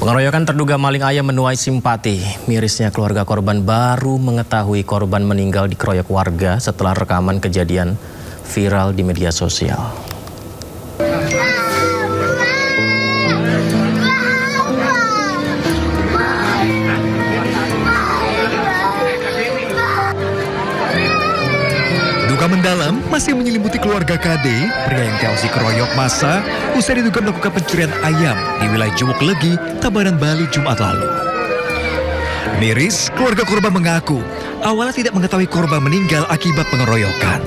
Pengeroyokan terduga maling ayam menuai simpati. Mirisnya keluarga korban baru mengetahui korban meninggal dikeroyok warga setelah rekaman kejadian viral di media sosial. Duka mendalam masih menyelimuti keluarga KD, pria yang tewas dikeroyok massa usai diduga melakukan pencurian ayam di wilayah Jumuk Legi, Tabanan, Bali, Jumat lalu. Miris, keluarga korban mengaku awalnya tidak mengetahui korban meninggal akibat pengeroyokan.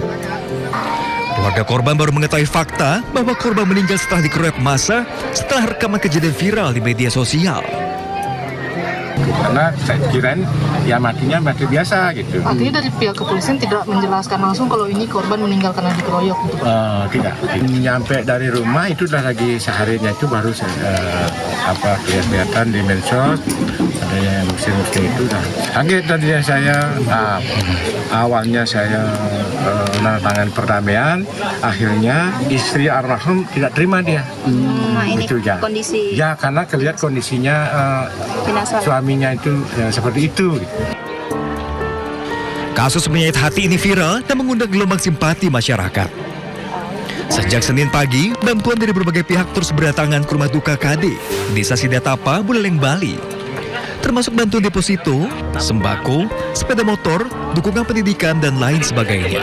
Keluarga korban baru mengetahui fakta bahwa korban meninggal setelah dikeroyok massa setelah rekaman kejadian viral di media sosial. Karena saya kirain ya matinya mati biasa gitu. Artinya dari pihak kepolisian tidak menjelaskan langsung kalau ini korban meninggal karena dikeroyok gitu, Pak? Tidak. Nyampe dari rumah itu udah lagi seharinya itu baru saya kelihatan di medsos ada yang muslim itu udah kaget tadinya saya. Awalnya saya menandatangani perdamaian, akhirnya istri almarhum tidak terima dia. Ini Itu ya. kondisi Ya karena kelihatan kondisinya suaminya itu ya, seperti itu. Kasus menyayat hati ini viral dan mengundang gelombang simpati masyarakat. Sejak Senin pagi, bantuan dari berbagai pihak terus berdatangan ke rumah duka KD, Desa Sidatapa, Buleleng, Bali. Termasuk bantuan deposito, sembako, sepeda motor, dukungan pendidikan, dan lain sebagainya.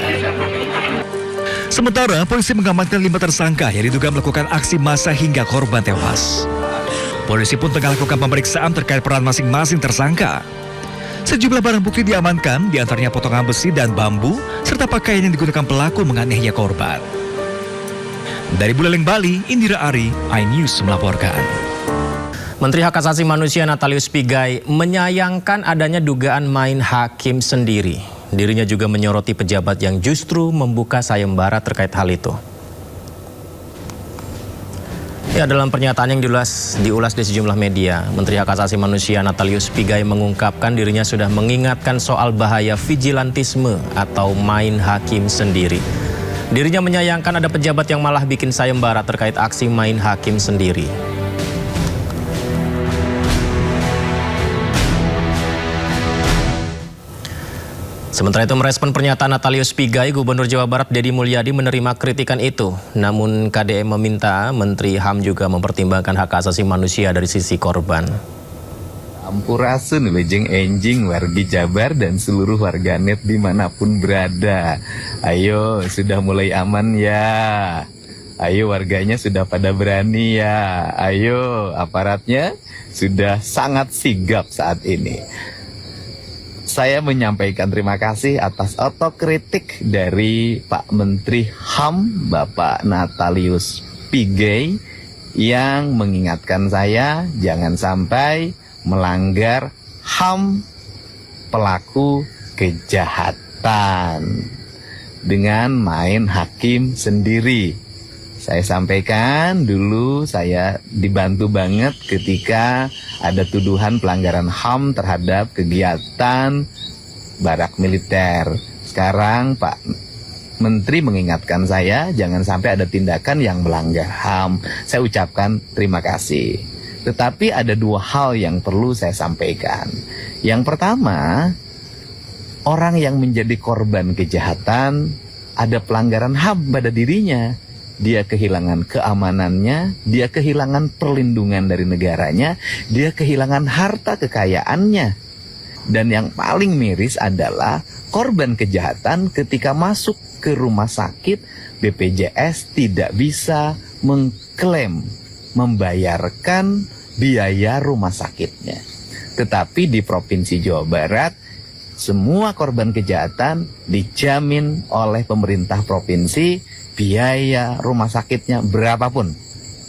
Sementara, polisi mengamankan 5 tersangka yang diduga melakukan aksi massa hingga korban tewas. Polisi pun tengah lakukan pemeriksaan terkait peran masing-masing tersangka. Sejumlah barang bukti diamankan, diantaranya potongan besi dan bambu, serta pakaian yang digunakan pelaku menganiaya korban. Dari Buleleng, Bali, Indira Ari, iNews melaporkan. Menteri Hak Asasi Manusia Natalius Pigai menyayangkan adanya dugaan main hakim sendiri. Dirinya juga menyoroti pejabat yang justru membuka sayembara terkait hal itu. Ya, dalam pernyataan yang diulas di sejumlah media, Menteri Hak Asasi Manusia Natalius Pigai mengungkapkan dirinya sudah mengingatkan soal bahaya vigilantisme atau main hakim sendiri. Dirinya menyayangkan ada pejabat yang malah bikin sayembara terkait aksi main hakim sendiri. Sementara itu merespon pernyataan Natalius Pigai, Gubernur Jawa Barat Deddy Mulyadi menerima kritikan itu. Namun KDM meminta Menteri HAM juga mempertimbangkan hak asasi manusia dari sisi korban. Ampurasun, lejeng enjing, wargi Jabar dan seluruh warganet dimanapun berada. Ayo, sudah mulai aman ya. Ayo, warganya sudah pada berani ya. Ayo, aparatnya sudah sangat sigap saat ini. Saya menyampaikan terima kasih atas otokritik dari Pak Menteri HAM, Bapak Natalius Pigai, yang mengingatkan saya jangan sampai melanggar HAM pelaku kejahatan dengan main hakim sendiri. Saya sampaikan dulu saya dibantu banget ketika ada tuduhan pelanggaran HAM terhadap kegiatan barak militer. Sekarang Pak Menteri mengingatkan saya jangan sampai ada tindakan yang melanggar HAM. Saya ucapkan terima kasih. Tetapi ada 2 hal yang perlu saya sampaikan. Yang pertama, orang yang menjadi korban kejahatan ada pelanggaran HAM pada dirinya. Dia kehilangan keamanannya, dia kehilangan perlindungan dari negaranya, dia kehilangan harta kekayaannya. Dan yang paling miris adalah korban kejahatan ketika masuk ke rumah sakit, BPJS tidak bisa mengklaim, membayarkan biaya rumah sakitnya. Tetapi di Provinsi Jawa Barat, semua korban kejahatan dijamin oleh pemerintah provinsi, biaya rumah sakitnya berapapun.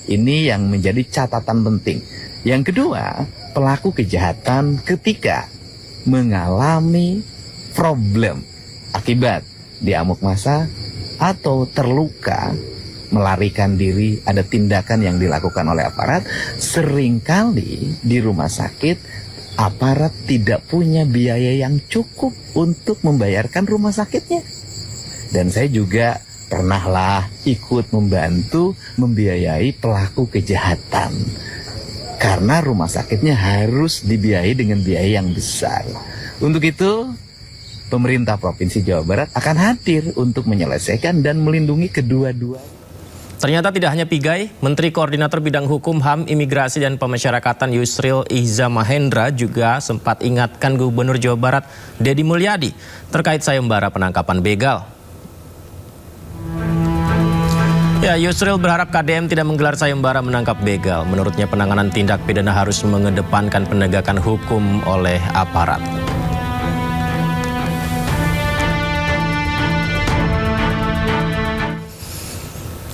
Ini yang menjadi catatan penting. Yang kedua, pelaku kejahatan ketika mengalami problem akibat diamuk massa atau terluka, melarikan diri, ada tindakan yang dilakukan oleh aparat, seringkali di rumah sakit aparat tidak punya biaya yang cukup untuk membayarkan rumah sakitnya. Dan saya juga pernahlah ikut membantu membiayai pelaku kejahatan. karena rumah sakitnya harus dibiayai dengan biaya yang besar. Untuk itu, pemerintah Provinsi Jawa Barat akan hadir untuk menyelesaikan dan melindungi kedua-dua. Ternyata tidak hanya Pigai, Menteri Koordinator Bidang Hukum, HAM, Imigrasi, dan Pemasyarakatan Yusril Iza Mahendra juga sempat ingatkan Gubernur Jawa Barat Deddy Mulyadi terkait sayembara penangkapan begal. Ya, Yusril berharap KDM tidak menggelar sayembara menangkap begal. Menurutnya penanganan tindak pidana harus mengedepankan penegakan hukum oleh aparat.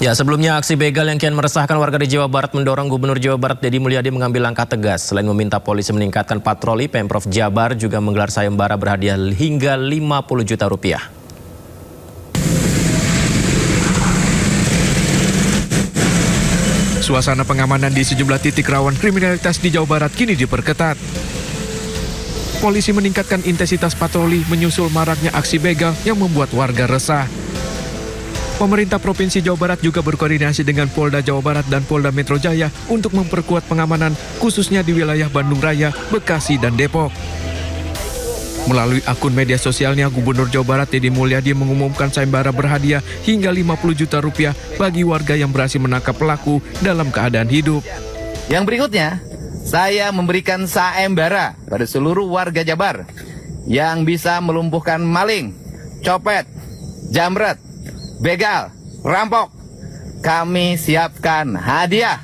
Ya, sebelumnya aksi begal yang kian meresahkan warga di Jawa Barat mendorong Gubernur Jawa Barat Deddy Mulyadi mengambil langkah tegas. Selain meminta polisi meningkatkan patroli, Pemprov Jabar juga menggelar sayembara berhadiah hingga 50 juta rupiah. Suasana pengamanan di sejumlah titik rawan kriminalitas di Jawa Barat kini diperketat. Polisi meningkatkan intensitas patroli menyusul maraknya aksi begal yang membuat warga resah. Pemerintah Provinsi Jawa Barat juga berkoordinasi dengan Polda Jawa Barat dan Polda Metro Jaya untuk memperkuat pengamanan khususnya di wilayah Bandung Raya, Bekasi, dan Depok. Melalui akun media sosialnya, Gubernur Jawa Barat Deddy Mulyadi mengumumkan sayembara berhadiah hingga 50 juta rupiah bagi warga yang berhasil menangkap pelaku dalam keadaan hidup. Yang berikutnya, saya memberikan sayembara pada seluruh warga Jabar yang bisa melumpuhkan maling, copet, jamret, begal, rampok. Kami siapkan hadiah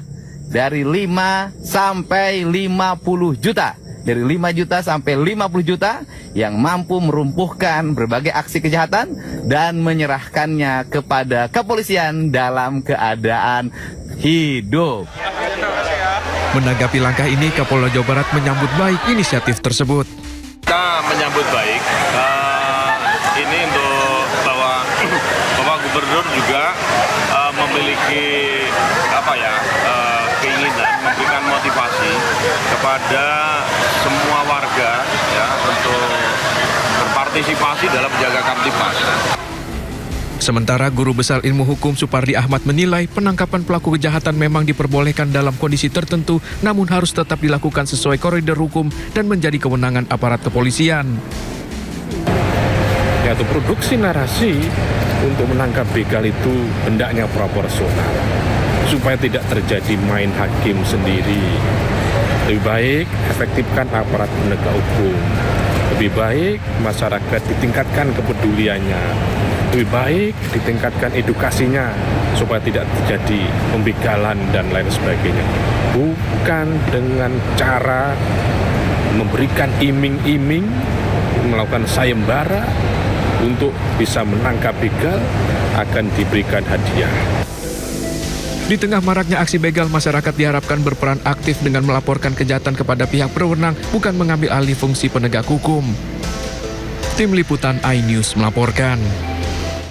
dari 5 sampai 50 juta. Dari 5 juta sampai 50 juta yang mampu merumpuhkan berbagai aksi kejahatan dan menyerahkannya kepada kepolisian dalam keadaan hidup. Menanggapi langkah ini, Kapolda Jawa Barat menyambut baik inisiatif tersebut. Kita menyambut baik ini untuk bahwa Bapak Gubernur juga memiliki keinginan memberikan motivasi kepada semua warga ya untuk berpartisipasi dalam menjaga Kamtibmas. Sementara Guru Besar Ilmu Hukum Supardi Ahmad menilai penangkapan pelaku kejahatan memang diperbolehkan dalam kondisi tertentu, namun harus tetap dilakukan sesuai koridor hukum dan menjadi kewenangan aparat kepolisian. Yaitu produksi narasi untuk menangkap begal itu hendaknya proporsional, supaya tidak terjadi main hakim sendiri. Lebih baik efektifkan aparat penegak hukum. Lebih baik masyarakat ditingkatkan kepeduliannya. Lebih baik ditingkatkan edukasinya supaya tidak terjadi pembegalan dan lain sebagainya. Bukan dengan cara memberikan iming-iming, melakukan sayembara untuk bisa menangkap begal akan diberikan hadiah. Di tengah maraknya aksi begal, masyarakat diharapkan berperan aktif dengan melaporkan kejahatan kepada pihak berwenang, bukan mengambil alih fungsi penegak hukum. Tim Liputan iNews melaporkan.